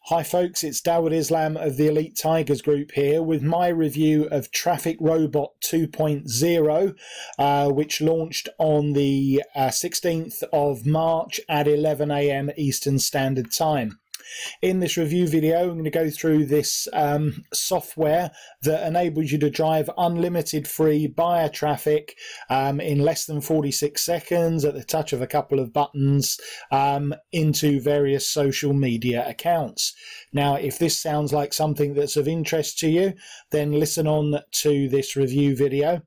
Hi folks, it's Dawud Islam of the Elite Tigers Group here with my review of Traffic Robot 2.0, which launched on the 16th of March at 11 AM Eastern Standard Time. In this review video, I'm going to go through this software that enables you to drive unlimited free buyer traffic in less than 46 seconds at the touch of a couple of buttons into various social media accounts. Now, if this sounds like something that's of interest to you, then listen on to this review video.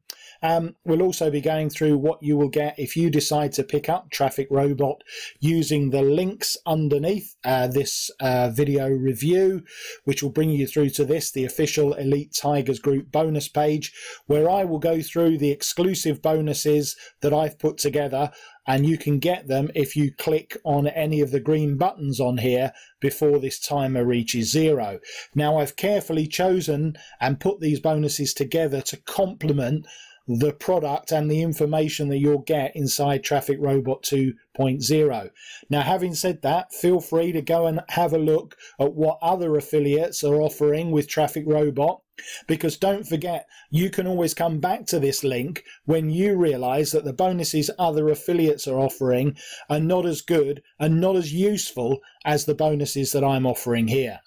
We'll also be going through what you will get if you decide to pick up Traffic Robot using the links underneath this video review, which will bring you through to the official Elite Tigers Group bonus page, where I will go through the exclusive bonuses that I've put together, and you can get them if you click on any of the green buttons on here before this timer reaches 0. Now, I've carefully chosen and put these bonuses together to complement the product and the information that you'll get inside Traffic Robot 2.0. Now, having said that, feel free to go and have a look at what other affiliates are offering with Traffic Robot, because don't forget, you can always come back to this link when you realize that the bonuses other affiliates are offering are not as good and not as useful as the bonuses that I'm offering here.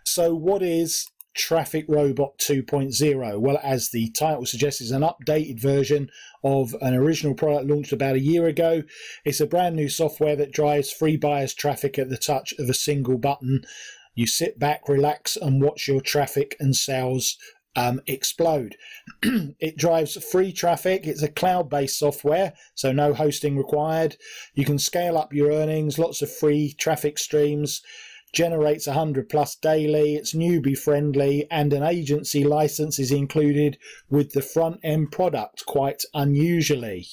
So what is Traffic Robot 2.0? Well, as the title suggests, is an updated version of an original product launched about a year ago. It's a brand new software that drives free buyers traffic at the touch of a single button. You sit back, relax, and watch your traffic and sales explode. It drives free traffic. It's a cloud-based software, so no hosting required. You can scale up your earnings, lots of free traffic streams. Generates 100+ daily. It's newbie friendly, and an agency license is included with the front end product, quite unusually.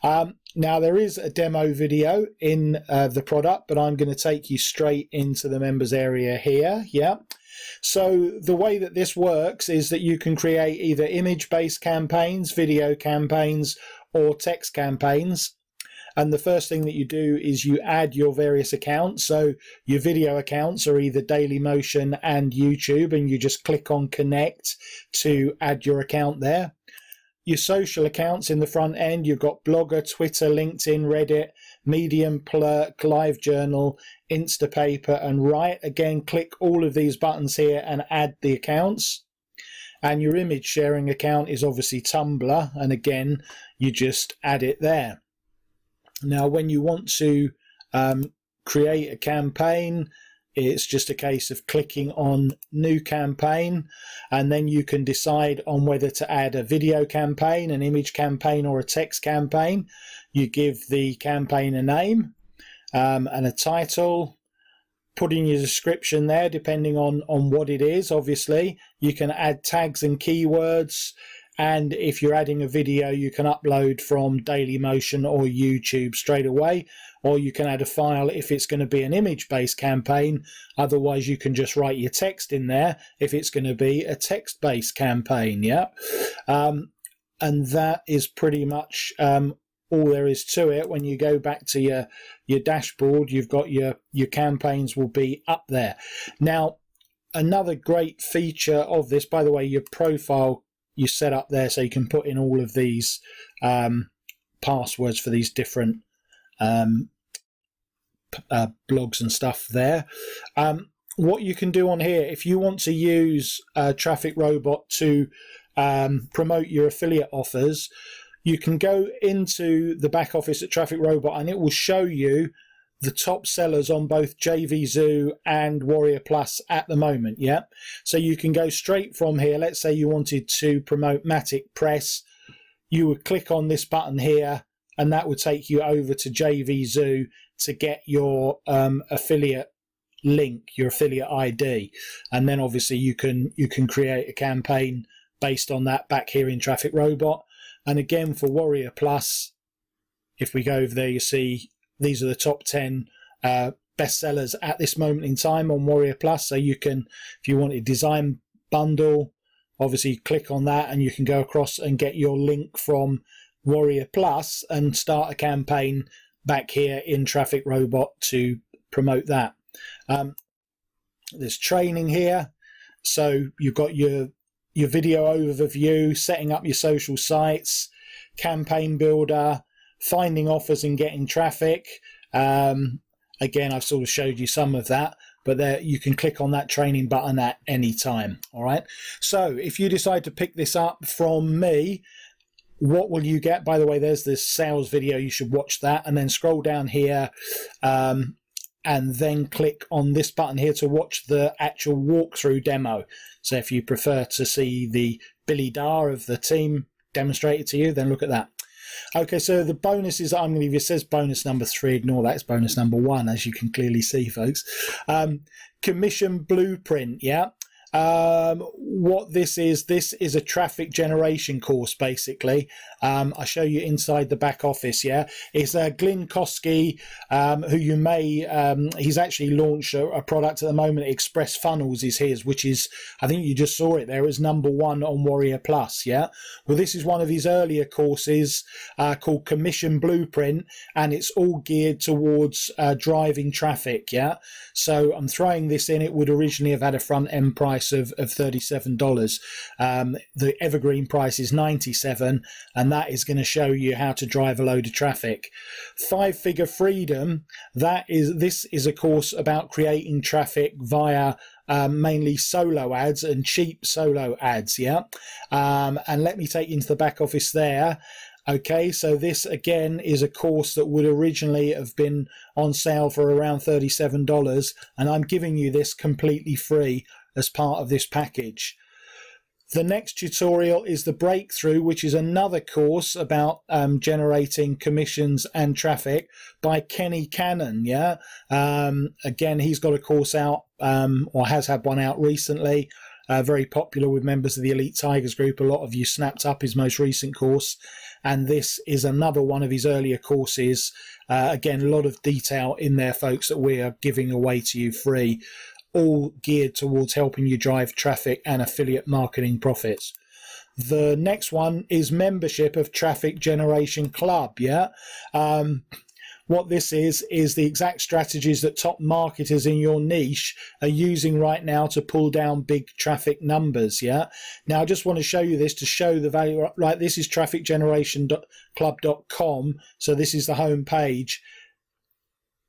Now, there is a demo video in the product, but I'm going to take you straight into the members area here. So the way that this works is that you can create either image-based campaigns, video campaigns, or text campaigns. And the first thing that you do is you add your various accounts. So your video accounts are either Dailymotion and YouTube, and you just click on connect to add your account there. Your social accounts in the front end, you've got Blogger, Twitter, LinkedIn, Reddit, Medium, Plurk, LiveJournal, Instapaper, and Write. Again, click all of these buttons here and add the accounts. And your image sharing account is obviously Tumblr, and again, you just add it there. Now, when you want to create a campaign, it's just a case of clicking on New Campaign, and then you can decide on whether to add a video campaign, an image campaign, or a text campaign. You give the campaign a name and a title, put in your description there depending on what it is. Obviously, you can add tags and keywords. And if you're adding a video, you can upload from Dailymotion or YouTube straight away, or you can add a file if it's going to be an image-based campaign. Otherwise, you can just write your text in there if it's going to be a text-based campaign. And that is pretty much all there is to it. When you go back to your dashboard, you've got your campaigns will be up there. Now, another great feature of this, by the way, your profile you set up there, so you can put in all of these passwords for these different blogs and stuff there. What you can do on here, if you want to use Traffic Robot to promote your affiliate offers, you can go into the back office at Traffic Robot, and it will show you the top sellers on both JVZoo and Warrior Plus at the moment. So you can go straight from here. Let's say you wanted to promote Matic Press, you would click on this button here, and that would take you over to JVZoo to get your affiliate link, your affiliate ID, and then obviously you can create a campaign based on that back here in Traffic Robot. And again, for Warrior Plus, if we go over there, you see these are the top 10 best sellers at this moment in time on Warrior Plus. So you can, if you want a design bundle, obviously click on that and you can go across and get your link from Warrior Plus and start a campaign back here in Traffic Robot to promote that. There's training here. So you've got your video overview, setting up your social sites, campaign builder, finding offers and getting traffic. Again, I've sort of showed you some of that, but there you can click on that training button at any time. All right. So if you decide to pick this up from me, what will you get? By the way, there's this sales video. You should watch that, and then scroll down here, and then click on this button here to watch the actual walkthrough demo. So if you prefer to see the Billy Dar of the team demonstrated to you, then look at that. Okay, so the bonuses that I'm going to give you, it says bonus number 3. Ignore that, it's bonus number 1, as you can clearly see, folks. Commission Blueprint, yeah. What this is a traffic generation course, basically. I'll show you inside the back office. Yeah, it's Glyn Kosky, who you may he's actually launched a product at the moment. Express Funnels is his, which is, I think you just saw it there, is #1 on Warrior Plus. Yeah, well, this is one of his earlier courses called Commission Blueprint, and it's all geared towards driving traffic. Yeah, so I'm throwing this in. It would originally have had a front end price of $37. The evergreen price is $97, and that is going to show you how to drive a load of traffic. 5-Figure Freedom, this is a course about creating traffic via mainly solo ads and cheap solo ads. Yeah, and let me take you into the back office there. Okay, so this again is a course that would originally have been on sale for around $37, and I'm giving you this completely free as part of this package. The next tutorial is the Breakthrough, which is another course about generating commissions and traffic by Kenny Cannon. Yeah, again, he's got a course out, or has had one out recently. Very popular with members of the Elite Tigers group. A lot of you snapped up his most recent course, and this is another one of his earlier courses. Again, a lot of detail in there, folks, that we are giving away to you free, all geared towards helping you drive traffic and affiliate marketing profits. The next one is membership of Traffic Generation Club. Yeah. What this is the exact strategies that top marketers in your niche are using right now to pull down big traffic numbers. Yeah. Now, I just want to show you this to show the value. Right, this is trafficgenerationclub.com. So this is the home page.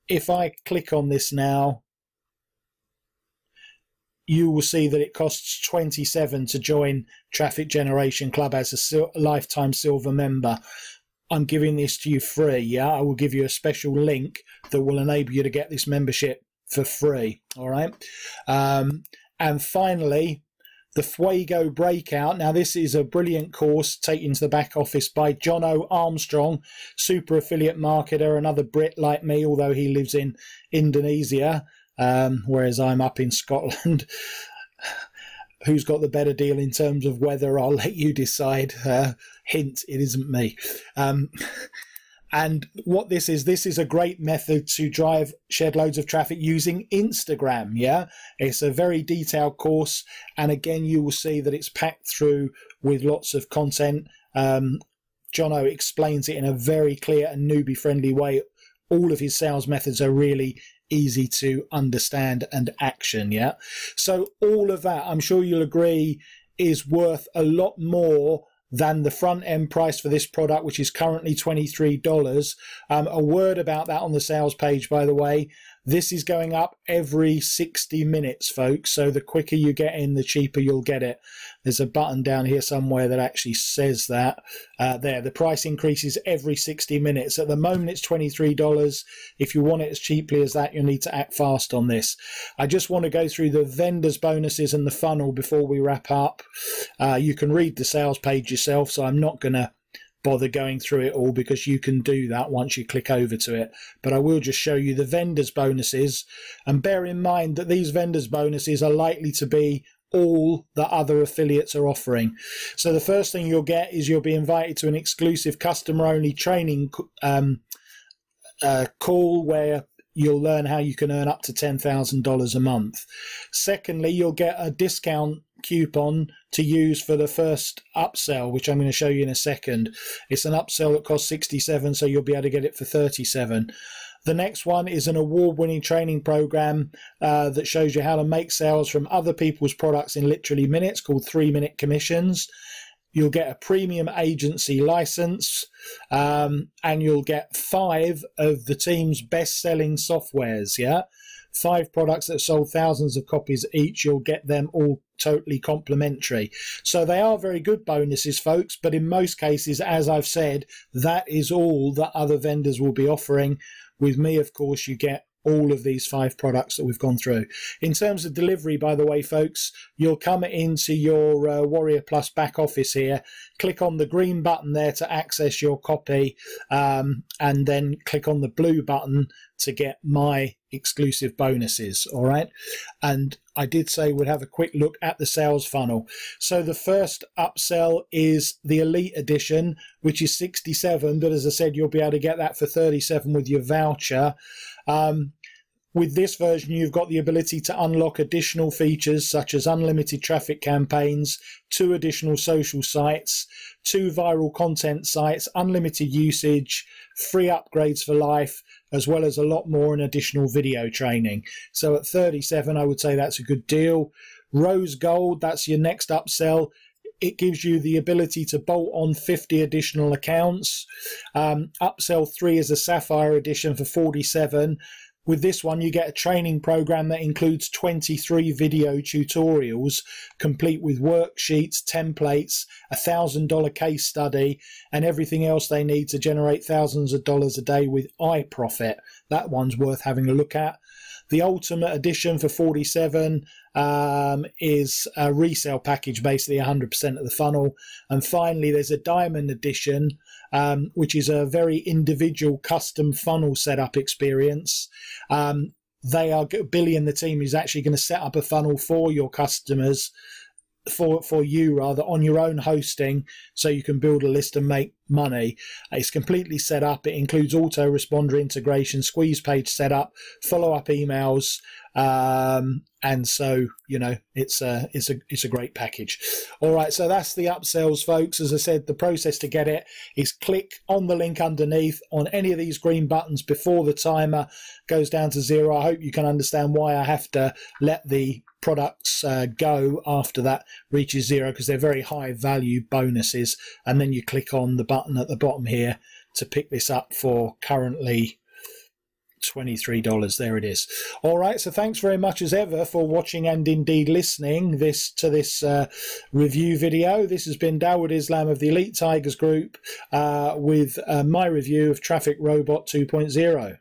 If I click on this now, you will see that it costs $27 to join Traffic Generation Club as a lifetime silver member. I'm giving this to you free. Yeah, I will give you a special link that will enable you to get this membership for free. All right. And finally, the Fuego Breakout. Now, this is a brilliant course taken to the back office by John O. Armstrong, super affiliate marketer, another Brit like me, although he lives in Indonesia. Whereas I'm up in Scotland. Who's got the better deal in terms of weather? I'll let you decide. Hint, it isn't me. And what this is a great method to shed loads of traffic using Instagram. Yeah, it's a very detailed course, and again, you will see that it's packed through with lots of content. Jono explains it in a very clear and newbie friendly way. All of his sales methods are really easy to understand and action. Yeah, so all of that, I'm sure you'll agree, is worth a lot more than the front end price for this product, which is currently $23. A word about that on the sales page, by the way. This is going up every 60 minutes, folks. So the quicker you get in, the cheaper you'll get it. There's a button down here somewhere that actually says that. There, the price increases every 60 minutes. At the moment, it's $23. If you want it as cheaply as that, you'll need to act fast on this. I just want to go through the vendors bonuses and the funnel before we wrap up. You can read the sales page yourself, so I'm not going to bother going through it all, because you can do that once you click over to it. But I will just show you the vendors bonuses, and bear in mind that these vendors bonuses are likely to be all that other affiliates are offering. So the first thing you'll get is you'll be invited to an exclusive customer only training call where you'll learn how you can earn up to $10,000 a month. Secondly, you'll get a discount coupon to use for the first upsell, which I'm going to show you in a second. It's an upsell that costs $67, so you'll be able to get it for $37. The next one is an award-winning training program that shows you how to make sales from other people's products in literally minutes, called 3-Minute Commissions. You'll get a premium agency license, and you'll get 5 of the team's best-selling softwares, yeah? 5 products that sold thousands of copies each. You'll get them all totally complimentary. So they are very good bonuses, folks, but in most cases, as I've said, that is all that other vendors will be offering. With me, of course, you get all of these 5 products that we've gone through. In terms of delivery, by the way, folks, you'll come into your Warrior Plus back office here, click on the green button there to access your copy, and then click on the blue button to get my exclusive bonuses. All right. And I did say we'd have a quick look at the sales funnel. So the first upsell is the Elite Edition, which is 67, but as I said, you'll be able to get that for 37 with your voucher. With this version, you've got the ability to unlock additional features such as unlimited traffic campaigns, 2 additional social sites, 2 viral content sites, unlimited usage, free upgrades for life, as well as a lot more in additional video training. So at 37, I would say that's a good deal. Rose Gold, that's your next upsell. It gives you the ability to bolt on 50 additional accounts. Upsell 3 is a Sapphire Edition for 47. With this one, you get a training program that includes 23 video tutorials, complete with worksheets, templates, a $1,000 case study, and everything else they need to generate thousands of dollars a day with iProfit. That one's worth having a look at. The Ultimate Edition for 47 is a resale package, basically 100% of the funnel. And finally, there's a Diamond Edition, which is a very individual custom funnel setup experience. Billy and the team is actually going to set up a funnel for your customers, for you rather, on your own hosting, so you can build a list and make money. It's completely set up. It includes autoresponder integration, squeeze page setup, follow-up emails, and so, you know, it's a great package. All right, so that's the upsells, folks. As I said, the process to get it is click on the link underneath on any of these green buttons before the timer goes down to 0. I hope you can understand why I have to let the products go after that reaches 0, because they're very high value bonuses. And then you click on the button at the bottom here to pick this up for currently $23. There it is. All right, so thanks very much as ever for watching and indeed listening to this review video. This has been Dawood Islam of the Elite Tigers Group with my review of Traffic Robot 2.0.